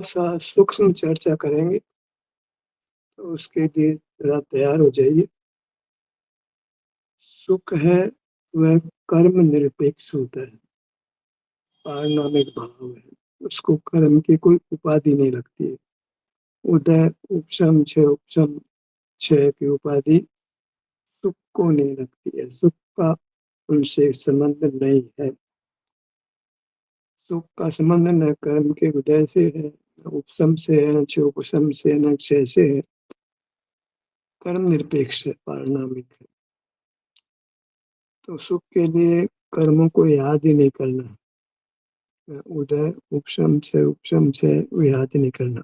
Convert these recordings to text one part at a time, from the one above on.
सा सूक्ष्म चर्चा करेंगे, तो उसके लिए ज़रा तैयार हो जाइए। सुख है वह कर्म निरपेक्ष होता है, पारनामिक भाव है। उसको कर्म की कोई उपाधि नहीं लगती है। उदय, उपशम, क्षय, उपशम, क्षय की उपाधि सुख को नहीं लगती है। सुख का उनसे संबंध नहीं है। सुख का संबंध न कर्म के उदय से है, न उपशम से है, न क्षयोपशम से, न क्षय से है। कर्म निरपेक्ष है, पारनामिक है। तो सुख के लिए कर्मों को याद ही नहीं करना है। उदय, उपशम, क्षय, उपशम, क्षय वो याद ही नहीं करना,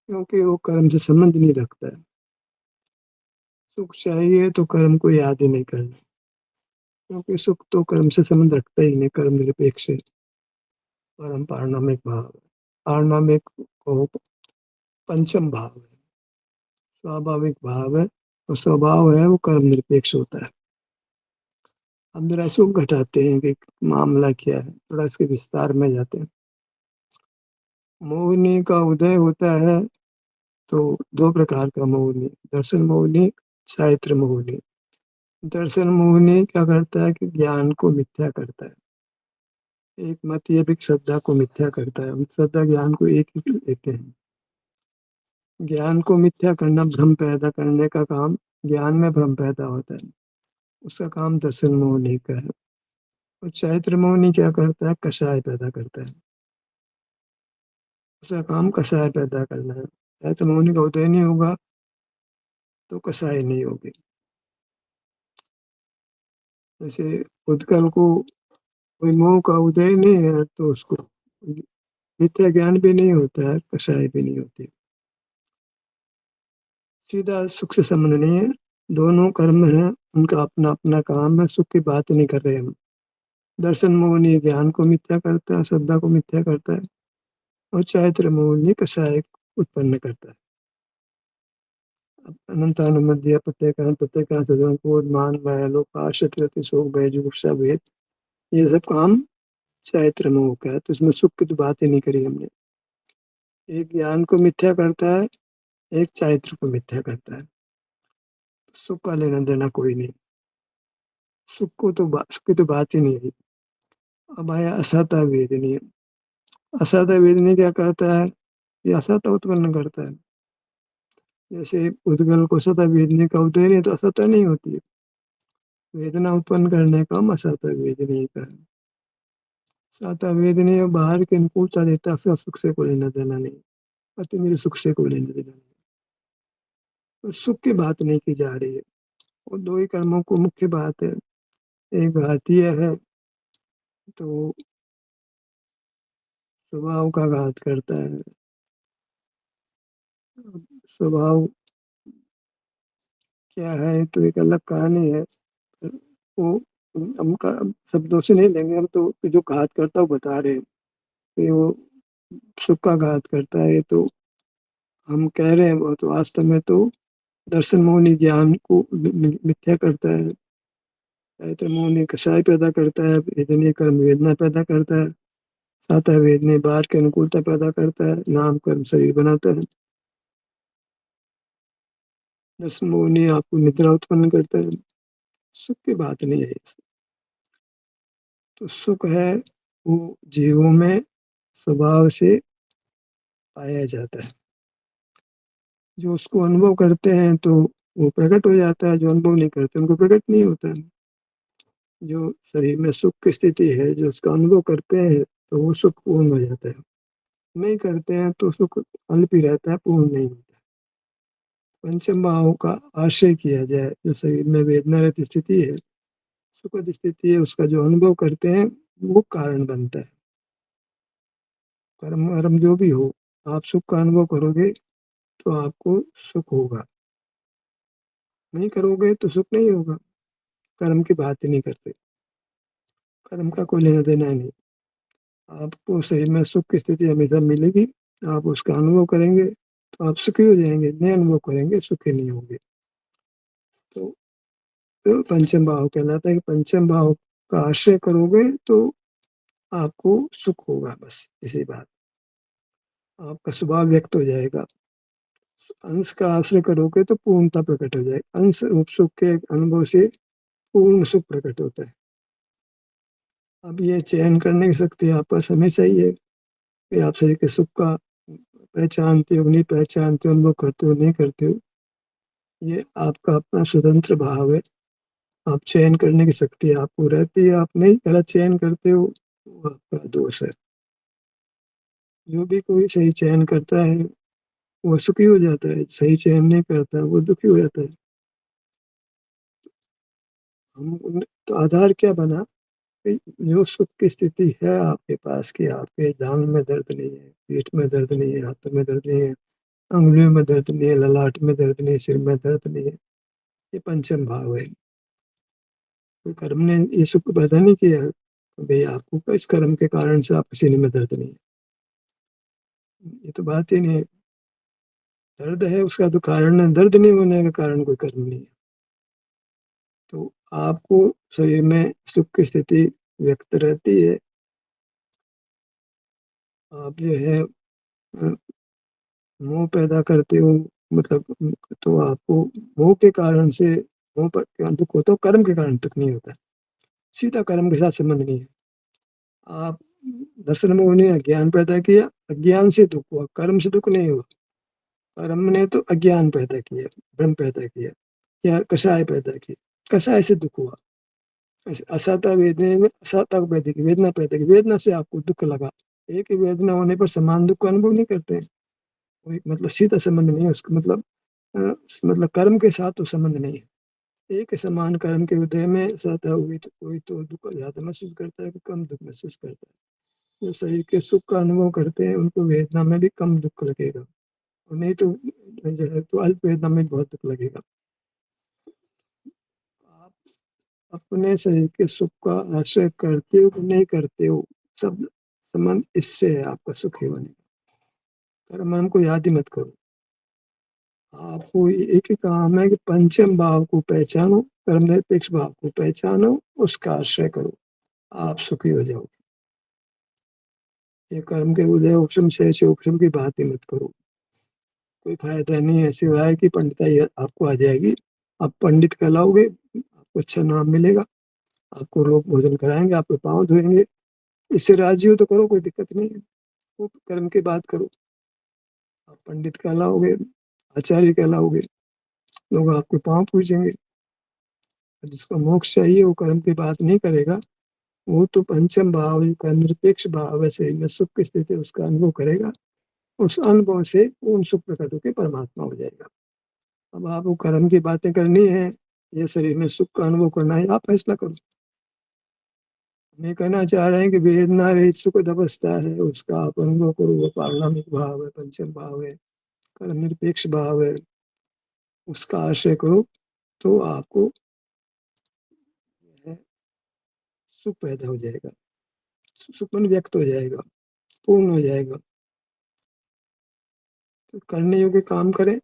क्योंकि वो कर्म से संबंध नहीं रखता है। सुख चाहिए तो कर्म को याद ही नहीं करना, क्योंकि सुख तो कर्म से संबंध रखता ही नहीं, कर्म निरपेक्ष है। परम पारनामिक भाव है। पारनामिक को पंचम भाव है, स्वाभाविक भाव है, और स्वभाव है वो कर्म निरपेक्ष होता है। हम जरा इसको घटाते हैं कि मामला क्या है, थोड़ा इसके विस्तार में जाते हैं। मोहिनी का उदय होता है तो दो प्रकार का मोहिनी, दर्शन मोहिनी, चारित्र मोहिनी। दर्शन मोहिनी क्या करता है कि ज्ञान को मिथ्या करता है। एक मत ये भी श्रद्धा को मिथ्या करता है। हम श्रद्धा ज्ञान को एक ही लेते हैं। ज्ञान को मिथ्या करना, भ्रम पैदा करने का काम, ज्ञान में भ्रम पैदा होता है, उसका काम दर्शन मोहिनी का है। और चारित्र मोहिनी क्या करता है, कषाय पैदा करता है, उसका काम कषाय पैदा करना है। चारित्र मोहिनी का उदय नहीं होगा तो कषाय नहीं होगी। जैसे उद्गल को कोई मोह का उदय नहीं है तो उसको मिथ्या ज्ञान भी नहीं होता है, कषाय भी नहीं होती। सीधा सुख से संबंध नहीं है, दोनों कर्म है, उनका अपना अपना काम है। सुख की बात नहीं कर रहे हम। दर्शन मोहिनी ज्ञान को मिथ्या करता है, श्रद्धा को मिथ्या करता है, और चारित्र मोहिनी कषाय उत्पन्न करता है। अनंतानुमध्य प्रत्येक प्रत्येक सदन क्रोध मान माया लोभ आश्रित रति शोक भय जुगुप्सा भेद, ये सब काम चारित्र मोह का है। तो इसमें सुख की तो बात ही नहीं करी हमने। एक ज्ञान को मिथ्या करता है, एक चारित्र को मिथ्या करता है। सुख का लेना देना कोई नहीं। सुख की तो बात ही नहीं है। अब आया असत वेदनीय। असत वेदनीय क्या करता है, ये असत उत्पन्न करता है। जैसे उद्गल को सत वेदनीय का उदय नहीं तो असत नहीं होती है। वेदना उत्पन्न करने का असत वेदनीय का है। सत वेदनीय बाहर के अनुकूलता देता है, सब सुख से कोई लेना देना नहीं। पति मेरे सुख से कोई लेना देना नहीं। तो सुख की बात नहीं की जा रही है। और दो ही कर्मों को मुख्य बात है। एक घातीय है तो स्वभाव का घात करता है। स्वभाव क्या है तो एक अलग कहानी है। वो हम का शब्दों से नहीं लेंगे, हम तो जो घात करता है वो बता रहे हैं कि वो सुख का घात करता है। तो हम कह रहे हैं वो तो वास्तव में तो दर्शन मोहनी ज्ञान को मिथ्या करता है। तो मोहनी कषाय पैदा करता है, वेदनीय कर्म वेदना पैदा करता है। साता वेदनीय बाहर की अनुकूलता पैदा करता है, नाम कर्म शरीर बनाता है। दर्शन मोहनी आपको निद्रा उत्पन्न करता है। सुख की बात नहीं है। तो सुख है वो जीवों में स्वभाव से पाया जाता है। जो उसको अनुभव करते हैं तो वो प्रकट हो जाता है, जो अनुभव नहीं करते उनको प्रकट नहीं होता है। जो शरीर में सुख की स्थिति है, जो उसका अनुभव करते हैं तो वो सुख पूर्ण हो जाता है। नहीं करते हैं तो सुख अल्प ही रहता है, पूर्ण नहीं होता। पंचम भाव का आश्रय किया जाए, जो शरीर में वेदना रहित स्थिति है, सुखद स्थिति है, उसका जो अनुभव करते हैं वो कारण बनता है। कर्म कर्म जो भी हो, आप सुख का अनुभव करोगे तो आपको सुख होगा, नहीं करोगे तो सुख नहीं होगा। कर्म की बात ही नहीं करते, कर्म का कोई लेना देना ही नहीं। आपको शरीर में सुख की स्थिति हमेशा मिलेगी, आप उसका अनुभव करेंगे तो आप सुखी हो जाएंगे, नहीं अनुभव करेंगे सुखी नहीं होंगे। तो, तो पंचम भाव कहलाता है कि पंचम भाव का आश्रय करोगे तो आपको सुख होगा, बस इसी बात। आपका स्वभाव व्यक्त हो जाएगा। अंश का आश्रय करोगे तो पूर्णता प्रकट हो जाएगी। अंश रूप सुख के अनुभव से पूर्ण सुख प्रकट होता है। अब ये चयन करने की शक्ति आपका हमेशा ही है कि आप शरीर के सुख का पहचानते हो, नहीं पहचानते हो, अनुभव करते हो, नहीं करते हो। ये आपका अपना स्वतंत्र भाव है। आप चयन करने की शक्ति आपको रहती है। आप नहीं गलत चयन करते हो, वो आपका दोष है। जो भी कोई सही चयन करता है वो सुखी हो जाता है, सही चयन नहीं करता वो दुखी हो जाता है। तो आधार क्या बना कि जो सुख की स्थिति है आपके पास की, आपके जांघ में दर्द नहीं है, पीठ में दर्द नहीं है, हाथों में दर्द नहीं है, अंगुलियों में दर्द नहीं है, ललाट में दर्द नहीं है, सिर में दर्द नहीं है, ये पंचम भाव है। तो कर्म ने ये सुख पैदा नहीं किया तो भाई आपको इस कर्म के कारण से आपके सीने में दर्द नहीं है, ये तो बात ही नहीं है। दर्द है उसका तो कारण है, दर्द नहीं होने का कारण कोई कर्म नहीं है। तो आपको शरीर में सुख की स्थिति व्यक्त रहती है। आप जो है मोह पैदा करते हो, मतलब तो आपको मोह के कारण से मोह पर क्या दुख होता है, कर्म के कारण दुख नहीं होता। सीधा कर्म के साथ संबंध नहीं है। आप दर्शन में उन्हें अज्ञान पैदा किया, अज्ञान से दुख हुआ, कर्म से दुख नहीं हुआ। कर्म ने तो अज्ञान पैदा किया, भ्रम पैदा किया, या कषाय पैदा की, कषाय से दुख हुआ। असाता वेदना में असाता को पैदा की, वेदना पैदा की, वेदना से आपको दुख लगा। एक ही वेदना होने पर समान दुख का अनुभव नहीं करते हैं। कोई मतलब सीधा संबंध नहीं है उसका, अ, मतलब कर्म के साथ तो संबंध नहीं है। एक समान कर्म के उदय में सदा हुई तो कोई तो दुख ज्यादा महसूस करता है, कोई कम दुख महसूस करता है। जो शरीर के सुख का अनुभव करते हैं उनको वेदना में भी कम दुख लगेगा, और नहीं तो जो है तो अल्प वेदना में बहुत दुख लगेगा। आप अपने शरीर के सुख का आश्रय करते हो कि नहीं करते हो, सब संबंध इससे है आपका सुखी होने का। कर्म मन को याद ही मत करो। आपको एक ही काम है कि पंचम भाव को पहचानो, कर्म निरपेक्ष भाव को पहचानो, उसका आश्रय करो, आप सुखी हो जाओ। ये कर्म के उदय उपशम से उपशम की बात ही मत करो, कोई फायदा नहीं है सिवाय कि पंडिताई आपको आ जाएगी। आप पंडित कहलाओगे, आपको अच्छा नाम मिलेगा, आपको लोग भोजन कराएंगे, आपके पाँव धोएंगे। इससे राजी हो तो करो, कोई दिक्कत नहीं है। वो कर्म की बात करो। आप पंडित कहलाओगे, आचार्य कहलाओगे, लोग आपके पाँव पूजेंगे। जिसको मोक्ष चाहिए वो कर्म की बात नहीं करेगा, वो तो पंचम भाव का निरपेक्ष भाव है, शरीर में सुख की स्थिति उसका अनुभव करेगा। उस अनुभव से पूर्ण सुख प्रकट होकर परमात्मा हो जाएगा। अब आपको कर्म की बातें करनी है या शरीर में सुख का अनुभव करना है, आप फैसला करो। मैं कहना चाह रहे हैं कि वेदना रहित सुखद अवस्था है, उसका आप अनुभव करो। वो पारणामिक भाव है, पंचम भाव है, कर्म निरपेक्ष भाव है, उसका आश्रय करो तो आपको सुख पैदा हो जाएगा, सुख व्यक्त हो जाएगा, पूर्ण हो जाएगा। तो करने योग्य काम करें,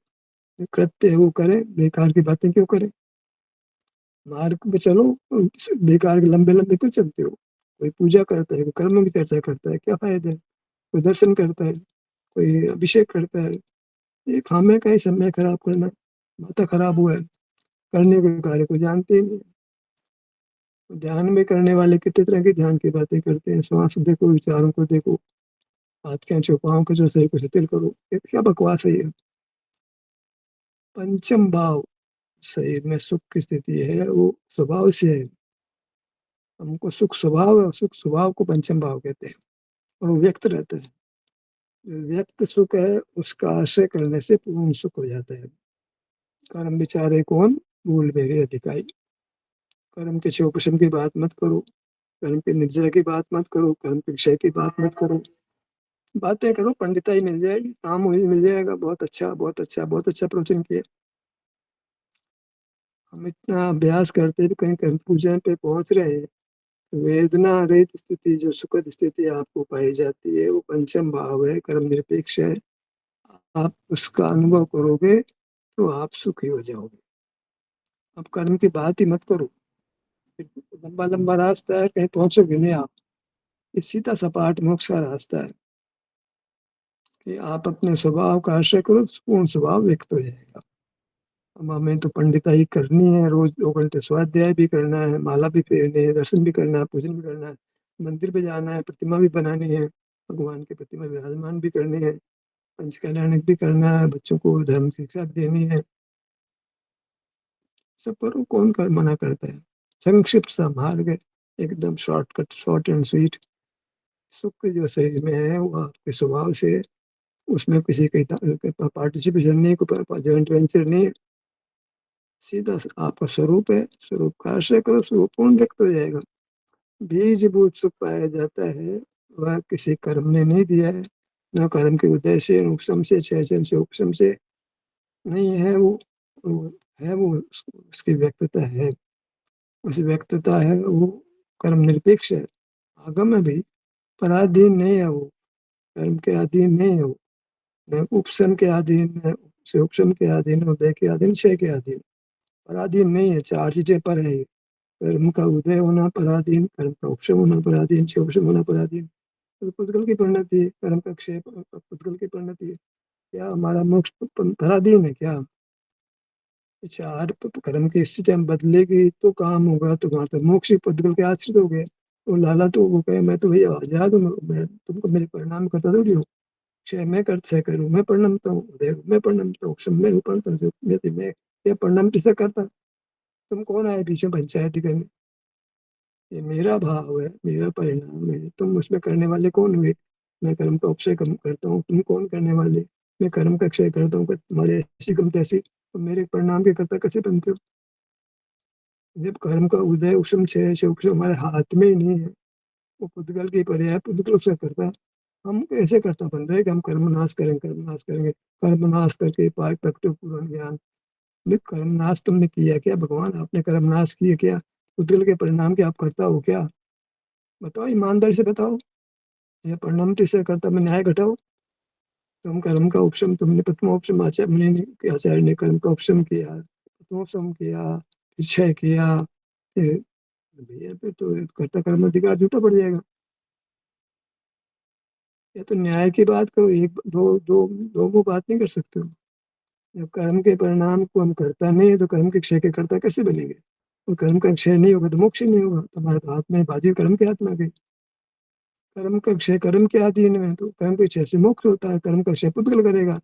जो कृत्य है वो करें, बेकार की बातें क्यों करें। मार्ग पे चलो, बेकार के लंबे लंबे क्यों चलते हो। कोई पूजा करता है, कोई कर्म की चर्चा करता है, क्या फायदा है। कोई दर्शन करता है, कोई अभिषेक करता है, ये खामे का ही समय खराब करना, माथा खराब हुआ है। करने के कार्य को जानते ही नहीं। ध्यान में करने वाले कितने तरह की ध्यान की बातें करते हैं, श्वास देखो, विचारों को देखो, हाथ खींचो, पाँव खींचो, शरीर को शिथिल करो, ये क्या बकवास है ये। पंचम भाव शरीर में सुख की स्थिति है, वो स्वभाव से है। हमको सुख स्वभाव है, सुख स्वभाव को पंचम भाव कहते हैं, और वो व्यक्त रहता है। जो व्यक्त सुख है उसका आश्रय करने से पूर्ण सुख हो जाता है। कर्म विचारे कौन भूल मेरे अधिकाई। कर्म के शिवप्रसन्न की बात मत करो, कर्म के निर्जय की बात मत करो, कर्म के विषय की बात मत करो। बातें करो, पंडिताई मिल जाएगी, काम वही मिल जाएगा। बहुत अच्छा, बहुत अच्छा, बहुत अच्छा प्रवचन किया। हम इतना अभ्यास करते भी कहीं कर्म पूजन पे पहुंच रहे हैं। वेदना रहित स्थिति, जो सुखद स्थिति आपको पाई जाती है, वो पंचम भाव है, कर्म निरपेक्ष है। आप उसका अनुभव करोगे तो आप सुखी हो जाओगे। अब कर्म की बात ही मत करो, लंबा लंबा रास्ता है, कहीं पहुंचोगे नहीं आप। ये सीधा सपाट मोक्ष का रास्ता है। कि आप अपने स्वभाव का आश्रय करो, पूर्ण स्वभाव व्यक्त हो जाएगा। अब हमें तो पंडिताई करनी है, रोज़ 2 घंटे स्वाध्याय भी करना है, माला भी फेरनी है, दर्शन भी करना है, पूजन भी करना है, मंदिर पे जाना है, प्रतिमा भी बनानी है, भगवान की प्रतिमा विराजमान भी करनी है, पंच कल्याणक भी करना है, बच्चों को धर्म शिक्षा देनी है। सब करो, कौन कर मना करता है? संक्षिप्त सा मार्ग है, एकदम शॉर्टकट, शॉर्ट एंड स्वीट। सुख जो शरीर में है वो आपके स्वभाव से है, उसमें किसी की पार्टिसिपेशन नहीं, कोई जॉइंट वेंचर नहीं है, सीधा आपका स्वरूप है, स्वरूप का आश्रय करो, स्वरूप पूर्ण व्यक्त हो जाएगा। बीजभूत सुख पाया जाता है, वह किसी कर्म ने नहीं दिया है, न कर्म के उदय से, न उपशम से, छयचन से, उपशम से नहीं है वो है वो उसकी व्यक्तता है। उस व्यक्तता है वो कर्म निरपेक्ष है, आगम है भी, पराधीन नहीं है वो, कर्म के अधीन नहीं है वो, न उपशम के अधीन है, से उपशम के अधीन, उदय के अधीन, क्षय के अधीन, पराधीन नहीं है, 4 चीज़ें पर है ये। कर्म का उदय होना पराधीन, कर्म का उपशम होना पराधीन, क्षय उपशम होना पराधीन। तो पुद्गल की परिणति है, कर्म का क्षय पुद्गल की परिणति है। क्या हमारा मोक्ष पराधीन है क्या? 4 कर्म की स्थिति हम बदलेगी तो काम होगा, तो वहाँ तो मोक्ष ही पुद्गल के आश्रित हो गए। वो लाला तो वो कहे मैं तो भैया आज़ाद हूँ, मैं तुमको मेरे परिणाम करता थोड़ी हूँ। क्षय मैं कर क्षय करूँ, मैं परिणमता हूँ, उदय मैं परिणमता हूँ, क्षय मैं रूपांतर हूँ, मैं ये परिणाम किसे करता? तुम कौन आए पीछे पंचायती करने? ये मेरा भाव है, मेरा परिणाम है, तुम उसमें करने वाले कौन हुए? मैं कर्म का उपक्षय करता हूँ, तुम कौन करने वाले? मैं कर्म का क्षय करता हूँ, तुम्हारी ऐसी कम तैसी, तो मेरे परिणाम के कर्ता कैसे बनते हो? जब कर्म का उदय उपशम क्षय से उपशम हमारे हाथ में ही नहीं है, वो पुद्गल की पर्याय पुद्गल से करता है। हम कैसे कर्ता बन रहे कि हम कर्म नाश करेंगे, कर्म नाश करेंगे, कर्म नाश करके पार प्रगट पूर्ण ज्ञान। कर्म नाश तुमने किया क्या भगवान? आपने कर्म नाश किए क्या? पुद्गल के परिणाम के आप करता हो क्या? बताओ, ईमानदारी से बताओ। यह परिणाम से कर्ता में न्याय घटाओ। तुम कर्म का उपशम, तुमने प्रथमोपशम आचार्य मुनि ने, आचार्य ने कर्म का उपशम किया, प्रथमोपशम किया, क्षय किया, फिर भैया फिर तो कर्ता कर्म अधिकार झूठा पड़ जाएगा। या तो न्याय की बात करो, एक दो दो दो वो बात नहीं कर सकते हो। जब कर्म के परिणाम को हम करता नहीं है तो कर्म के क्षय के कर्ता कैसे बनेंगे? और कर्म का क्षय नहीं होगा तो मोक्ष ही नहीं होगा, तुम्हारे तो हाथ में बाजी कर्म के हाथ में आ गई। कर्म का क्षय कर्म के अधीन में, तो कर्म के क्षय से मोक्ष होता है, कर्म का क्षय पुद्गल करेगा।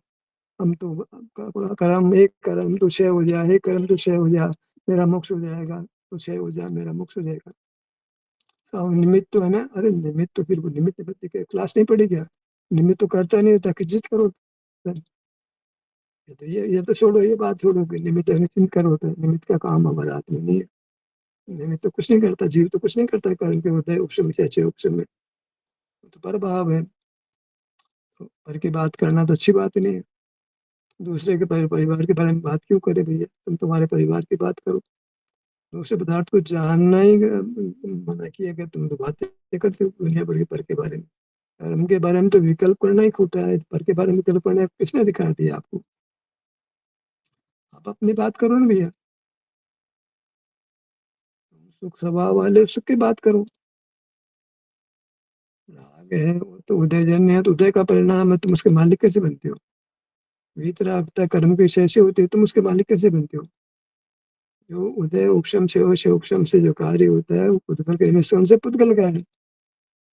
हम तो कर्म एक कर्म तो क्षय हो जाए, एक कर्म तो क्षय हो जाए, मेरा मोक्ष हो जाएगा, तो क्षय हो जाए मेरा मोक्ष हो जाएगा। तो निमित्त तो है ना, अरे निमित्त तो फिर वो निमित्त निमित्त के क्लास नहीं पढ़ी क्या? निमित्त तो करता नहीं होता, किस चीज करो? ये तो छोड़ो, ये बात छोड़ो कि निमित्त निश्चिंत कर होता है, निमित्त का काम हमारे हाथ में नहीं है। निमित्त तो कुछ नहीं करता, जीव तो कुछ नहीं करता कर्म के होता है उपशम से अच्छे उपशम में, तो पर भाव है। तो पर की बात करना तो अच्छी बात नहीं है। दूसरे के परिवार के बारे में बात क्यों करे भैया? तुम तुम्हारे परिवार की बात करो। दूसरे पदार्थ को जानना ही मना किया गया, तुम तो बातें करते हो दुनिया भर के पर के बारे में। कर्म के बारे में तो विकल्प करना ही खोटा है, पर के बारे में विकल्प करना किसने दिखा दिया आपको? आप अपनी बात करो ना भैया। सुख स्वभाव वाले सुख की बात करो। राग है वो तो उदयजन्य है, तो उदय का परिणाम है, तुम उसके मालिक कैसे बनते हो? वितरागता कर्म के क्षय से होती है, तुम उसके मालिक कैसे बनते हो? जो उदय उपशम से हो, से उपशम से जो कार्य होता है वो पुद्गल के निश्चय से पुद्गल का है,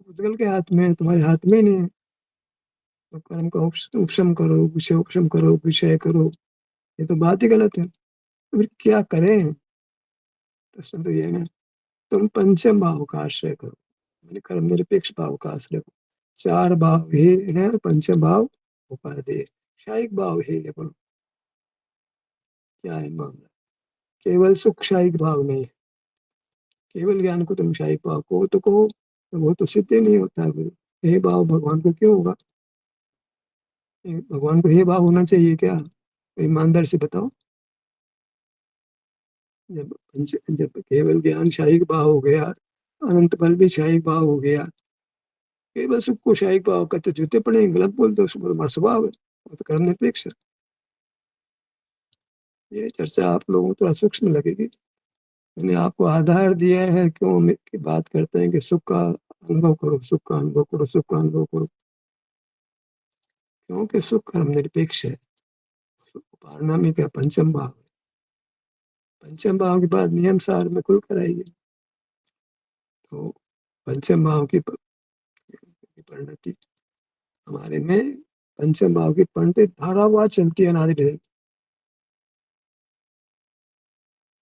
पुद्गल के हाथ में है, तुम्हारे हाथ में ही नहीं है। तो कर्म का उपशम करो, विषय उपशम करो, विषय करो, ये तो बात ही गलत है। तो फिर क्या करें? प्रश्न तो ये है ना। तुम पंचम भाव का आश्रय करो, मैंने कर्म निरपेक्ष भाव का आश्रय करो। 4 भाव हे है, पंचम भाव उपादेय, शायिक भाव है ये बोलो। क्या है मामला? केवल सुख शायिक भाव नहीं है, केवल ज्ञान को तुम शायिक भाव को तो कहो, तो वो तो सिद्ध ही नहीं होता है फिर। हे भाव भगवान को क्यों होगा? भगवान को हे भाव होना चाहिए क्या? ईमानदार से बताओ। जब केवल ज्ञान शायिक भाव हो गया, अनंत बल भी शायिक भाव हो गया, केवल सुख को शायिक भाव का तो जूते पड़े, गलत बोलते हो, हमारा स्वभाव है, वो तो कर्म निरपेक्ष है। ये चर्चा आप लोगों को थोड़ा सूक्ष्म लगेगी। मैंने आपको आधार दिया है, क्यों हम की बात करते हैं कि सुख का अनुभव करो, सुख का अनुभव करो, सुख का अनुभव करो। क्योंकि सुख कर्म निरपेक्ष है। पारिणामिक है, पंचम भाव। पंचम भाव की बात नियम सार में खुलकर आएगी। तो पंचम भाव की परिणति हमारे में, पंचम भाव की परिणति धारावार चलती है अनादि ढेर,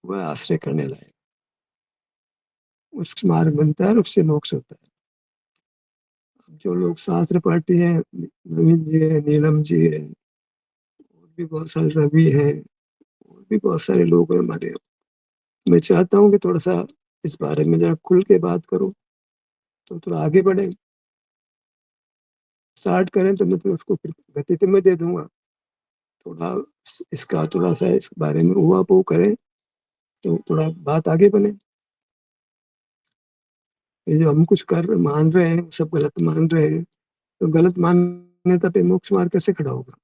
वह आश्रय करने लायक उस मार्ग बनता है और उससे मोक्ष होता है। जो लोग शास्त्र पढ़ते हैं, नवीन जी है, नीलम जी है, और भी बहुत सारे रवि है, और भी बहुत सारे लोग हैं हमारे यहाँ। मैं चाहता हूँ कि थोड़ा सा इस बारे में जरा खुल के बात करो, तो थोड़ा आगे बढ़े। स्टार्ट करें तो मैं तो उसको फिर गति तो मैं दे दूंगा। थोड़ा इसका थोड़ा सा इस बारे में हुआ वो करें तो थोड़ा बात आगे बने। ये जो हम कुछ कर मान रहे हैं, सब गलत मान रहे हैं, तो गलत मान्यता पे मोक्ष मार्ग कैसे खड़ा होगा?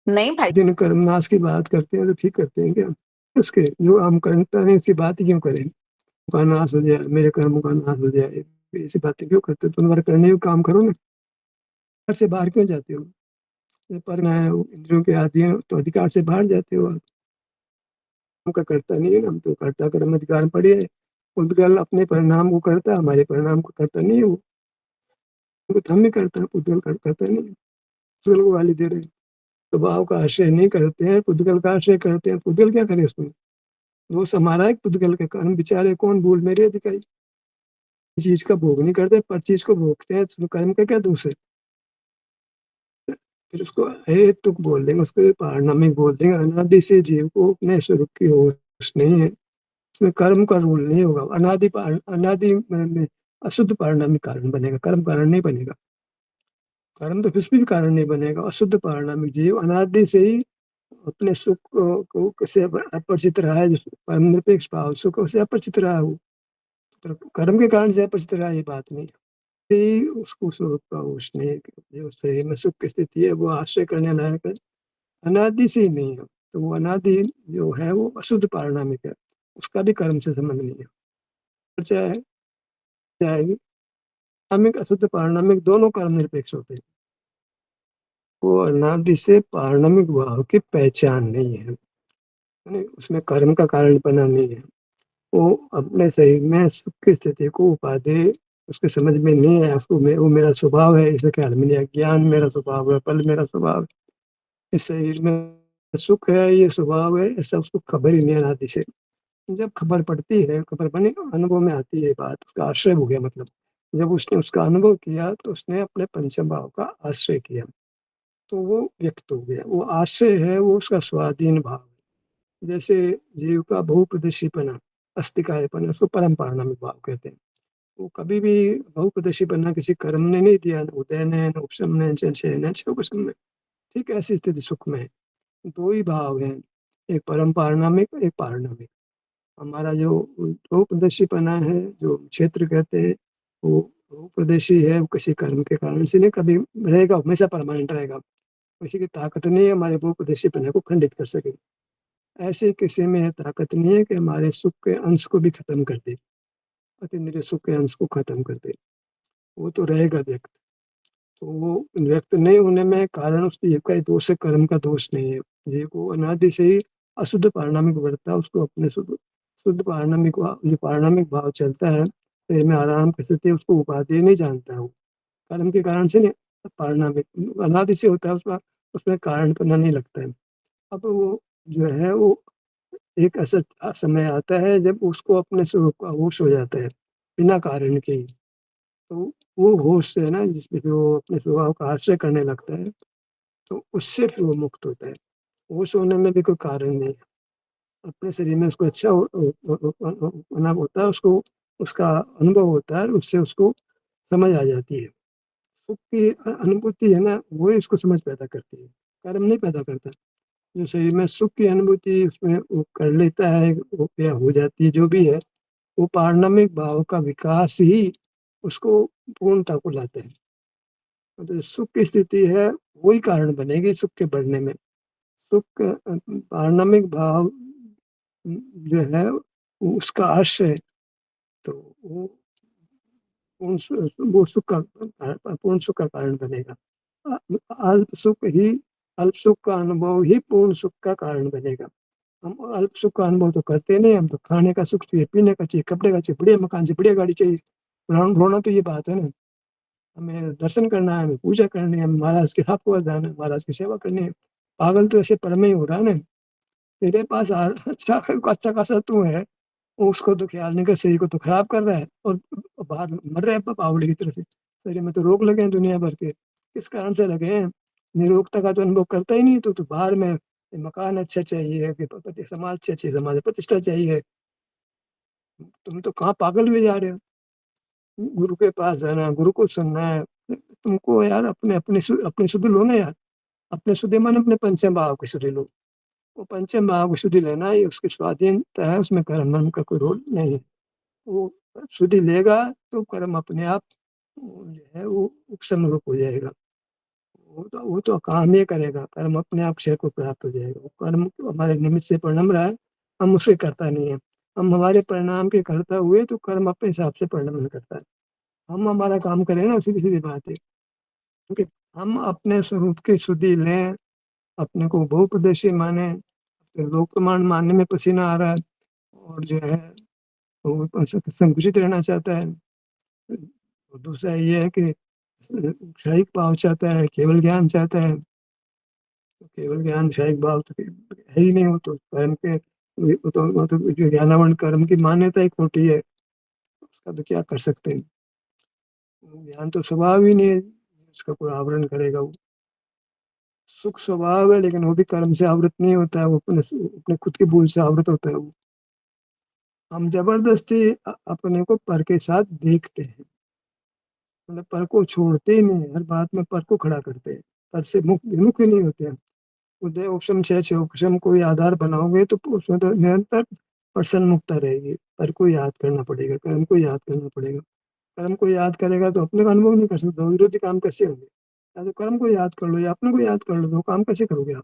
नहीं भाई, दिन कर्मनाश की बात करते हैं तो ठीक करते हैं क्या? उसके जो हम करता नहीं उसकी बात ही क्यों करें? का नाश हो जाए, मेरे कर्म का नाश हो जाए, ऐसी बातें क्यों करते हो? तुम बार करने का काम करो ना, घर से बाहर क्यों जाते हो? पर मैं इंद्रियों के आदि हैं तो अधिकार से बाहर जाते हो आप। का करता नहीं है ना, हम तो कर्ता कर्म अधिकार पड़े है। पुद्गल अपने परिणाम को करता है, हमारे परिणाम को करता नहीं है वो। तो हम ही करता है, पुद्गल करता नहीं है। पुद्गल को गाली दे रहे हैं। स्वभाव का आश्रय नहीं करते हैं, पुद्गल का आश्रय करते हैं। पुद्गल क्या करे उसमें? दोष हमारा है, पुद्गल के कर्म बेचारे कौन भूल मेरे अधिकारी चीज का भोग नहीं करते, पर चीज को भोगते हैं, तो कर्म का क्या दोष है? फिर उसको हेतुक बोल देंगे, उसको पारणामिक बोल देंगे। अनादि से जीव को अपने स्वरूप की होश नहीं है, उसमें कर्म का रूल नहीं होगा। अनादि में अशुद्ध पारिणामिक कारण बनेगा, कर्म कारण नहीं बनेगा। कर्म तो किसी भी कारण नहीं बनेगा। अशुद्ध पारिणामिक जीव अनादि से ही अपने सुख को से अपरिचित रहा है, परम निरपेक्ष भाव सुख से अपरिचित रहा है वो। तो कर्म के कारण से अपरिचित रहा है, ये बात नहीं है। उसको स्वरूप का होश नहीं है। जो शरीर में सुख की स्थिति है वो आश्रय करने लायक है, अनादि से ही नहीं है। तो वो अनादि जो है वो अशुद्ध पारिणामिक है, उसका भी कर्म से संबंध नहीं है। चाहे चाहे पारिणामिक अशुद्ध पारिणामिक दोनों कर्म निरपेक्ष होते हैं। वो अनादि से पारिणामिक भाव की पहचान नहीं है, यानी उसमें कर्म का कारण बना नहीं है। वो अपने शरीर में सुख की स्थिति को उपाधि उसके समझ में नहीं है। उसको वो मेरा स्वभाव है इसे ख्याल में नहीं है। ज्ञान मेरा स्वभाव है, फल मेरा स्वभाव है, इस शरीर में सुख है, ये स्वभाव है, ऐसा उसको खबर ही नहीं है अनादि से। जब खबर पड़ती है, खबर बने अनुभव में आती है बात, उसका आश्रय हो गया। मतलब जब उसने उसका अनुभव किया तो उसने अपने पंचम भाव का आश्रय किया, तो वो व्यक्त हो गया। वो आश्रय है, वो उसका स्वाधीन भाव। जैसे जीव का बहुप्रदेशीपना, अस्तिकायपना, उसको परम पारिणामिक भाव कहते हैं। वो कभी भी बहुप्रदेशीपना किसी कर्म ने नहीं दिया, न उदय ने, न उपशम ने, चय ने, उपशम ने। ठीक ऐसी स्थिति सुख में है। दो ही भाव हैं, एक परम पारिणामिक, एक पारिणामिक। हमारा जो बहुप्रदेशीपना है, जो क्षेत्र कहते हैं, वो बहुप्रदेशी है। वो किसी कर्म के कारण से नहीं कभी रहेगा, हमेशा परमानेंट रहेगा। किसी की ताकत नहीं है हमारे बहुप्रदेशीपना को खंडित कर सके। ऐसे किसी में ताकत नहीं है कि हमारे सुख के अंश को भी खत्म कर दे, अति मेरे सुख के अंश को खत्म कर दे। वो तो रहेगा व्यक्त। तो वो व्यक्त नहीं होने में कारण उसकी जीव का ही दोष है, कर्म का दोष नहीं है। जीव को अनादि से ही अशुद्ध पारिणामिक बढ़ता है, उसको अपने शुद्ध शुद्ध पारिणामिक जो पारिणामिक भाव चलता है, शरीर में आराम की स्थिति, उसको उपाधि नहीं जानता है वो। कर्म के कारण से नहीं, पारिणामिक अनादि से होता है, उसका उसमें कारण पना नहीं लगता है। अब वो जो है वो एक ऐसा समय आता है जब उसको अपने स्वरूप का होश हो जाता है, बिना कारण के ही। तो वो होश से है ना, जिसमें फिर वो अपने स्वभाव का आश्रय करने लगता है, तो उससे फिर वो मुक्त होता है। होश होने में भी कोई कारण नहीं है। अपने शरीर में उसको अच्छा बना होता है, उसको उसका अनुभव होता है, उससे उसको समझ आ जाती है। सुख की अनुभूति है ना, वही उसको समझ पैदा करती है, कर्म नहीं पैदा करता। जो शरीर में सुख की अनुभूति उसमें वो कर लेता है, वो क्या हो जाती है जो भी है, वो पारिणामिक भाव का विकास ही उसको पूर्णता को लाता है। और जो सुख की स्थिति है वही कारण बनेगी सुख के बढ़ने में। सुख पारिणामिक भाव जो है वो उसका आश्रय है, तो वो वो सुख का पूर्ण सुख का कारण बनेगा। अ, अल्प सुख ही अल्प सुख का अनुभव ही पूर्ण सुख का कारण बनेगा। हम अल्प सुख का अनुभव तो करते नहीं, हम तो खाने का सुख चाहिए, पीने का चाहिए, कपड़े का चाहिए, बढ़िया मकान चाहिए, बढ़िया गाड़ी चाहिए। रोना तो ये बात है ना, हमें दर्शन करना है, हमें पूजा करनी है, महाराज के साथ पास जाना है, महाराज की सेवा करनी है। पागल तो ऐसे पल में ही हो रहा है ना, तेरे पास अच्छा अच्छा खासा तू है, उसको तो ख्याल नहीं कर, शरीर को तो खराब कर रहा है और बाहर मर रहा है बावली की तरह से। शरीर में तो रोग लगे हैं दुनिया भर के, किस कारण से लगे हैं? निरोगता का तो अनुभव करता ही नहीं, तो बाहर में मकान अच्छा चाहिए, कि समाज अच्छी अच्छी समाज में प्रतिष्ठा चाहिए। तुम तो कहाँ पागल हुए जा रहे हो? गुरु के पास जाना है, गुरु को सुनना है। तुमको यार अपने सुधि लो ना यार। अपने सुधि माने अपने पंचम भाव की सुधि लो। वो पंचम भाव की सुधि लेना, ये उसकी स्वाधीनता है, उसमें कर्म वर्म का कोई रोल नहीं है। वो सुधि लेगा तो कर्म अपने आप जो है वो उपशम रूप हो जाएगा। वो तो काम ही करेगा, कर्म अपने आप क्षय को प्राप्त हो जाएगा। वो कर्म हमारे निमित्त से परिणम रहा है, हम उसे करता नहीं है। हम हमारे परिणाम के करता हुए तो कर्म अपने हिसाब से परिणमन करता है। हम हमारा काम करें ना, सीधी सीधी बात है। क्योंकि हम अपने स्वरूप की शुद्धि लें, अपने को बहुपदेशी माने, लोक प्रमाण मानने में पसीना आ रहा है, और जो है वो संकुचित रहना चाहता है। और दूसरा ये है कि क्षणिक भाव चाहता है, केवल ज्ञान चाहता है। तो केवल ज्ञान क्षणिक भाव तो है ही नहीं। वो तो कर्म के, वो तो जो ज्ञानावरण कर्म की मान्यता ही खोटी है, उसका तो क्या कर सकते हैं। ज्ञान तो स्वभाव ही नहीं है, उसका कोई आवरण करेगा वो। सुख स्वभाव है, लेकिन वो भी कर्म से आवृत नहीं होता है, वो अपने खुद की भूल से आवृत होता है वो। हम जबरदस्ती अपने को पर के साथ देखते हैं, मतलब पर को छोड़ते ही नहीं, हर बात में पर को खड़ा करते हैं, पर से मुख विमुख ही नहीं होते हैं। उदय उपशम छह उपशम कोई आधार बनाओगे तो उसमें तो निरंतर प्रसन्न मुक्ता रहेगी। पर को याद करना पड़ेगा, कर्म को याद करना पड़ेगा। कर्म को याद करेगा तो अपने का अनुभव नहीं कर सकते, विरोधी काम कैसे होंगे? या तो कर्म को याद कर लो या अपने को याद कर लो, तो काम कैसे करोगे आप?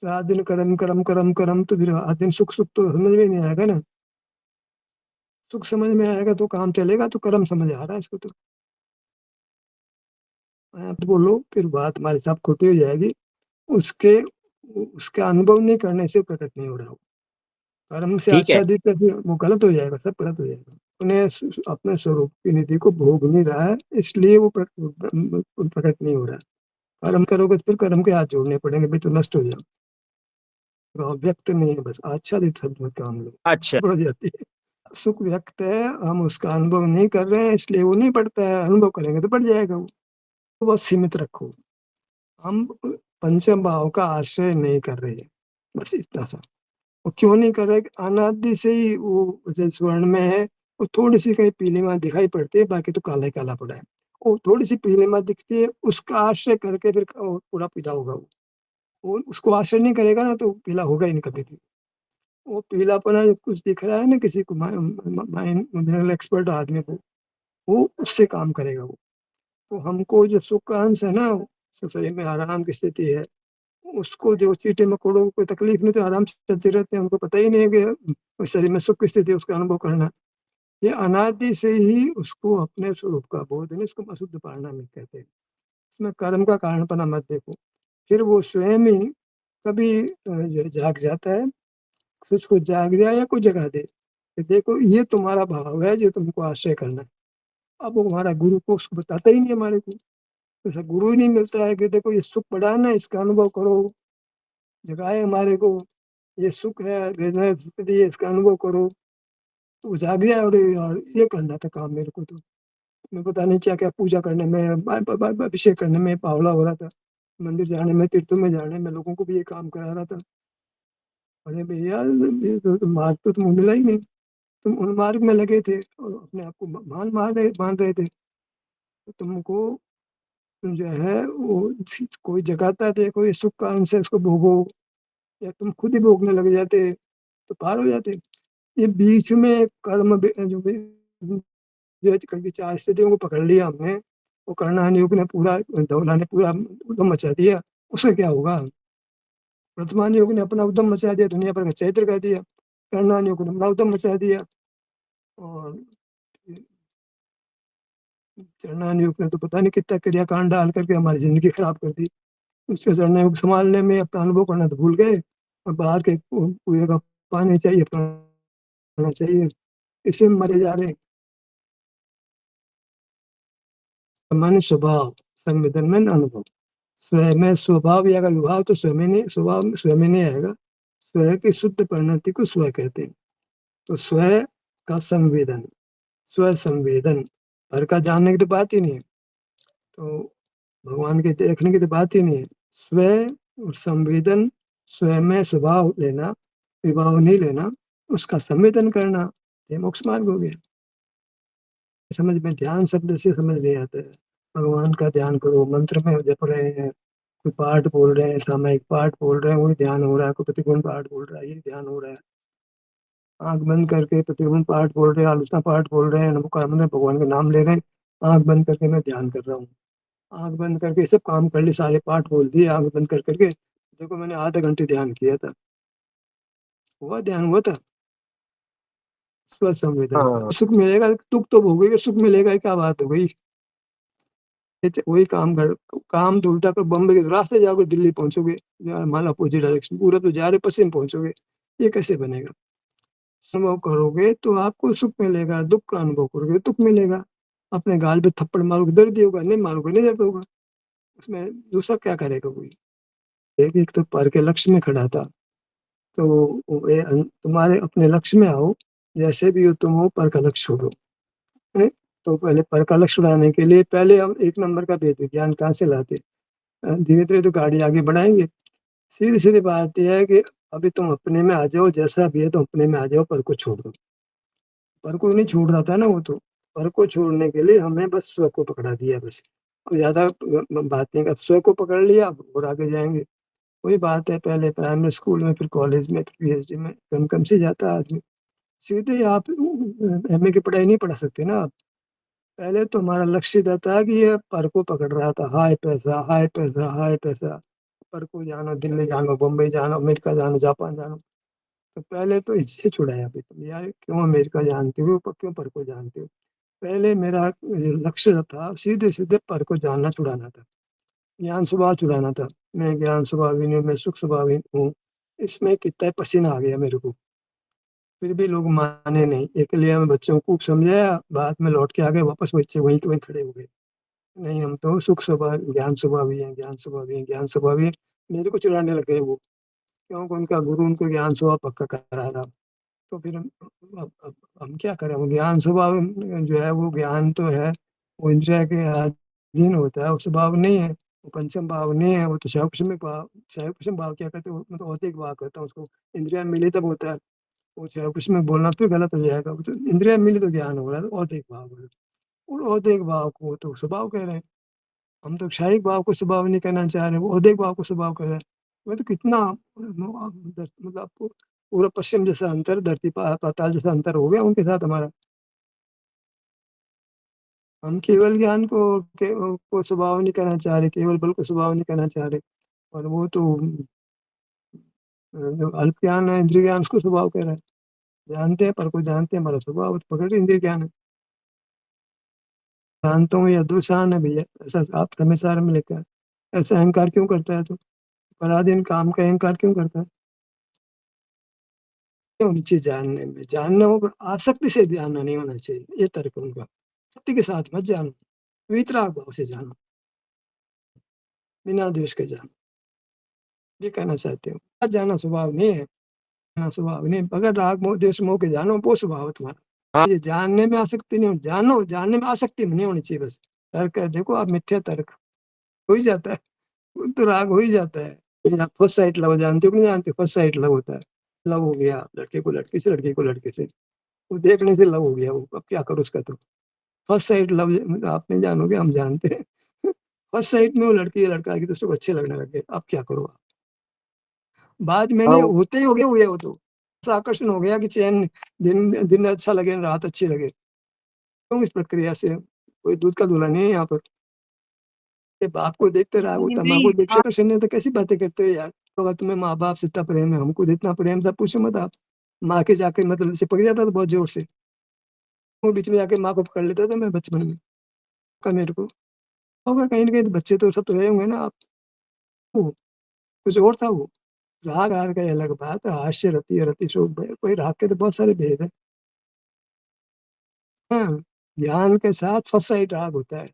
रात दिन कर्म कर्म कर्म कर्म, तो फिर रात दिन सुख सुख तो समझ में नहीं आएगा ना। सुख समझ में आएगा तो काम चलेगा, तो कर्म समझ आ रहा है इसको तो। आप बोलो फिर बात हमारे साथ खोटी हो जाएगी। उसके उसका अनुभव नहीं करने से प्रकट नहीं हो रहा हो। कर्म से ठीक है। आच्छादित है, फिर वो गलत हो जाएगा, सब गलत हो जाएगा। उन्हें अपने स्वरूप की निधि को भोग नहीं रहा है, इसलिए वो प्रकट नहीं हो रहा है। कर्म करोगे तो फिर कर्म के हाथ जोड़ने पड़ेंगे, भाई तो नष्ट हो जाओ। तो व्यक्त नहीं है, बस आच्छादित शब्द में काम लो, अच्छा। बढ़ जाती है। सुख व्यक्त है, हम उसका अनुभव नहीं कर रहे हैं, इसलिए वो नहीं बढ़ता है। अनुभव करेंगे तो बढ़ जाएगा वो। तो बस सीमित रखो। हम पंचम भाव का आश्रय नहीं कर रहे हैं, बस इतना सा। वो क्यों नहीं कर रहे? अनादि से ही वो जैसे स्वर्ण में है, वो थोड़ी सी कहीं पीलीमा दिखाई पड़ती है, बाकी तो काला ही काला पड़ा है। वो थोड़ी सी पीलीमा दिखती है, उसका आश्रय करके फिर वो पूरा पीला होगा वो उसको आश्रय नहीं करेगा ना, तो पीला होगा ही नहीं कभी भी। वो पीलापना जब कुछ दिख रहा है ना किसी को, माइंड एक्सपर्ट आदमी को, वो उससे काम करेगा वो। तो हमको जो सुख का अंश है ना, शरीर में आराम की स्थिति है, उसको जो चींटे मकोड़ों को कोई तकलीफ नहीं, तो आराम से चलते रहते हैं, उनको पता ही नहीं है कि उस शरीर में सुख की स्थिति है, उसका अनुभव करना। ये अनादि से ही उसको अपने स्वरूप का बोध है, इसको अशुद्ध पारणा कहते हैं। इसमें कर्म का कारणपना मत देखो। फिर वो स्वयं ही कभी जो जाग जाता है, उसको जाग जाए या कोई जगा दे कि देखो ये तुम्हारा भाव है जो तुमको आश्रय करना है। अब वो हमारा गुरु को उसको बताता ही नहीं हमारे को, ऐसा गुरु ही नहीं मिलता है कि देखो ये सुख पड़ा है ना, इसका अनुभव करो, जगाए हमारे को, ये सुख है, वेदना है, इसका अनुभव करो। तो वो जाग गया, और यार ये करना था काम मेरे को तो। मैं पता नहीं क्या क्या पूजा करने में, अभिषेक करने में पावला हो रहा था, मंदिर जाने में, तीर्थों में जाने में, लोगों को भी ये काम करा रहा था। अरे भैया, ये तो मार्ग तो तुम मिला ही नहीं। तुम उन मार्ग में लगे थे और अपने आप को मान रहे थे। तो तुमको जो है वो कोई जगाता, देखो ये सुख का अंश है, इसको भोगो, या तुम खुद ही भोगने लग जाते तो पार हो जाते। ये बीच में कर्म जो है कभी चार स्थितियों को पकड़ लिया हमने, वो करणान योग ने पूरा, धौला ने पूरा उद्यम मचा दिया। उससे क्या होगा? वर्तमान योग ने अपना उद्यम मचा दिया, दुनिया पर का चैत्र कर दिया। करणान योग ने अपना उद्यम मचा दिया। और चरणायुग ने तो पता नहीं कितना क्रियाकांड डाल करके हमारी ज़िंदगी खराब कर दी। उसके चरणायुग संभालने में अपना अनुभव करना तो भूल गए और बाहर के कुएँ का पानी चाहिए, पाना चाहिए, इसी में मरे जा रहे हैं। मन स्वभाव, संवेदन में अनुभव। स्वयं में स्वभाव या अगर विभाव तो स्वयं में नहीं, स्वभाव स्वयं में नहीं आएगा। स्वयं की शुद्ध परिणति को स्व कहते हैं। तो स्व का संवेदन, स्व संवेदन, पर का जानने की तो बात ही नहीं है। तो भगवान के देखने की तो बात ही नहीं है। स्व और संवेदन, स्वयं में स्वभाव लेना, विभाव नहीं लेना, उसका संवेदन करना, ये मोक्ष मार्ग हो गया। समझ में ध्यान शब्द से समझ नहीं आता है। भगवान का ध्यान करो, मंत्र में जप रहे हैं, कोई पाठ बोल रहे हैं, सामयिक पाठ बोल रहे हैं, वही ध्यान हो रहा है, कोई प्रतिगुण पाठ बोल रहा है, ये ध्यान हो रहा है। आँख बंद करके प्रतिगुण पाठ बोल रहे हैं, आलोचना पाठ बोल रहे हैं, नमोकार में भगवान का नाम ले रहे हैं, आँख बंद करके मैं ध्यान कर रहा हूँ। आँख बंद करके सब काम कर लिए, सारे पाठ बोल दिए, आँख बंद कर करके देखो मैंने आधे घंटे ध्यान किया था। हुआ ध्यान हुआ था, स्व संवेदन हुआ। हाँ। सुख मिलेगा, दुःख तो भोगेगा, सुख मिलेगा, ये क्या बात हो गई? वही काम कर, काम तो उल्टा कर, बम्बई के रास्ते जाओगे दिल्ली पहुंचोगे, माल अपोजिट डायरेक्शन, पूरा तो जा रहे पश्चिम पहुंचोगे, ये कैसे बनेगा? अनुभव करोगे तो आपको सुख मिलेगा, दुख का अनुभव करोगे दुख मिलेगा। अपने गाल पे थप्पड़ मारोगे दर्द ही होगा, नहीं मारोगे नहीं दर्द होगा, उसमें दूसरा क्या करेगा कोई? एक तो पर के लक्ष्य में खड़ा था, तो ये तुम्हारे अपने लक्ष्य में आओ, जैसे भी हो तुम हो, पर का लक्ष्य छोड़ो। है? तो पहले पर का लक्ष्य उड़ाने के लिए पहले हम एक नंबर का वेद विज्ञान कहाँ से लाते? धीरे धीरे तो गाड़ी आगे बढ़ाएंगे। सीधी सीधी बात यह है कि अभी तुम अपने में आ जाओ, जैसा भी है तुम अपने में आ जाओ, पर को छोड़ दो। पर को नहीं छोड़ रहा था ना वो तो, पर को छोड़ने के लिए हमें बस स्व को पकड़ा दिया बस। और ज्यादा बात नहीं, अब स्व को पकड़ लिया और आगे जाएंगे। वही बात है, पहले प्राइमरी स्कूल में, फिर कॉलेज में, फिर पीएचडी में, कम कम से जाता है आदमी। सीधे आप एमए की पढ़ाई नहीं पढ़ा सकते ना आप। पहले तो हमारा लक्ष्य था कि ये पर को पकड़ रहा था, हाय पैसा हाय पैसा हाय पैसा, पर को जानो, दिल्ली जानो, बम्बई जानो, अमेरिका जानो, जापान जानो। तो पहले तो इससे छुड़ाया भाई, तुम यार क्यों अमेरिका जानते हो, क्यों पर को जानते हो? पहले मेरा लक्ष्य था सीधे सीधे पर को जानना, छुड़ाना था, ज्ञान स्वभाव छुड़ाना था। मैं ज्ञान स्वभावी नहीं, मैं सुख स्वभावी हूँ, इसमें कितना पसीना आ गया मेरे को। फिर भी लोग माने नहीं, एक लिए मैं बच्चों को खूब समझाया, बाद में लौट के आ गए वापस, बच्चे वहीं के वहीं खड़े हो गए। नहीं हम तो सुख स्वभाव, ज्ञान स्वभावी हैं, ज्ञान स्वभावी हैं, ज्ञान स्वभावी हैं। मेरे को चिढ़ाने लग गए वो, क्योंकि उनका गुरु उनको ज्ञान स्वभाव पक्का करा रहा। तो फिर हम क्या करें? वो ज्ञान स्वभाव जो है, वो ज्ञान तो है, वो इंद्रिय के अधीन होता है, वो स्वभाव नहीं है, वो पंचम भाव नहीं है, वो तो क्षयपुष्मिक भाव। क्षयपुष्मिक भाव क्या कहते हैं, मतलब औतिक भाव कहता है उसको। इंद्रिया मिली तब होता है, वो क्षयपुष्मिक बोलना फिर गलत हो जाएगा। वो तो इंद्रिया मिली तो ज्ञान हो रहा है, औतिक भाव है। और औतिक भाव को तो स्वभाव कह रहे हैं। हम तो क्षयिक भाव को स्वभाव नहीं कहना चाह रहे, वो औदिक भाव को स्वभाव कह रहे हैं। वो तो कितना मतलब पूरा पश्चिम जैसा अंतर, धरती पाताल जैसा अंतर हो गया उनके साथ हमारा। हम केवल ज्ञान को स्वभाव नहीं कहना चाह रहे, केवल बल को स्वभाव नहीं कहना चाह रहे, और वो तो जो अल्प ज्ञान है, इंद्रिय ज्ञान, उसको स्वभाव कह रहे हैं। जानते हैं पर को जानते हैं, हमारा स्वभाव तो पकड़ इंद्रिय ज्ञान है। जानता हूँ या दुशान है भैया, ऐसा आप हमेशा में लेकर ऐसा अहंकार क्यों करता है? तो पराधीन काम का अहंकार क्यों करता है? होनी चाहिए जानने में, जानना होगा, आसक्ति से जानना नहीं होना चाहिए, ये तर्क उनका। सत्य के साथ मत जानो, वितराग भाव से जानो, बिना द्वेष के जानो, ये कहना चाहते हो। मत जाना स्वभाव नहीं है, जाना स्वभाव नहीं, अगर राग मोह द्वेष मोह के जानो, वो स्वभाव है हाँ। तुम्हारा। ये जानने में आसक्ति नहीं हो, जानो, जानने में आसक्ति नहीं होनी चाहिए बस। तर्क है, देखो आप मिथ्या तर्क हो ही जाता है, तो राग हो ही जाता है। आप फर्स्ट साइड लव जानते हो कि नहीं जानते? फर्स्ट साइड लव होता है, लव हो गया लड़के को लड़के से, लड़के को लड़के से, वो देखने से लव हो गया, वो अब क्या करो उसका? तो फर्स्ट साइट लव आप नहीं जानोगे, हम जानते हैं। फर्स्ट साइट में वो लड़की या लड़का की दोस्तों को अच्छे लगने लगे, अब क्या करो आप? बाद में हाँ, नहीं होते ही हो गया, वो तो ऐसा आकर्षण हो गया कि चैन, दिन दिन अच्छा लगे रात अच्छी लगे। क्यों इस प्रक्रिया से? कोई दूध का दूल्हा नहीं है यहाँ पर। ये बाप को देखते रहा, वो तम्बाकू देख के आकर्षण नहीं, तो कैसी बातें करते हो यार? तो तुम्हें माँ बाप से इतना प्रेम है, हमको इतना प्रेम था, पूछो मत आप। माँ के जाके मतलब चिपक जाता था बहुत जोर से, वो बीच में जाके माँ को पकड़ लेता था मैं बचपन में। का मेरे को होगा कहीं न कहीं तो बच्चे तो सब तो रहे होंगे ना आप वो कुछ और था वो। राग आर का अलग बात है, हास्य रति रति शोक भय कोई राग के तो बहुत सारे भेद हैं। हाँ, ज्ञान के साथ फर्स्ट साइड राग होता है।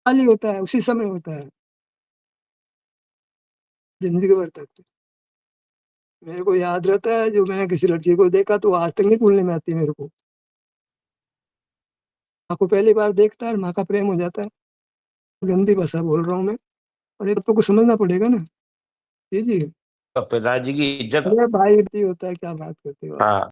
खाली होता है, उसी समय होता है, ज़िंदगी भर तक। मेरे को याद रहता है जो मैंने किसी लड़की को देखा तो आज तक नहीं भूलने में आती मेरे को। माँ को पहली बार देखता है, माँ का प्रेम हो जाता है। गंदी भाषा बोल रहा हूँ मैं और ये तो समझना पड़ेगा ना। जी, जी। पिताजी की इज्जत अरे भाई होता है, क्या बात करते हो आप? हाँ।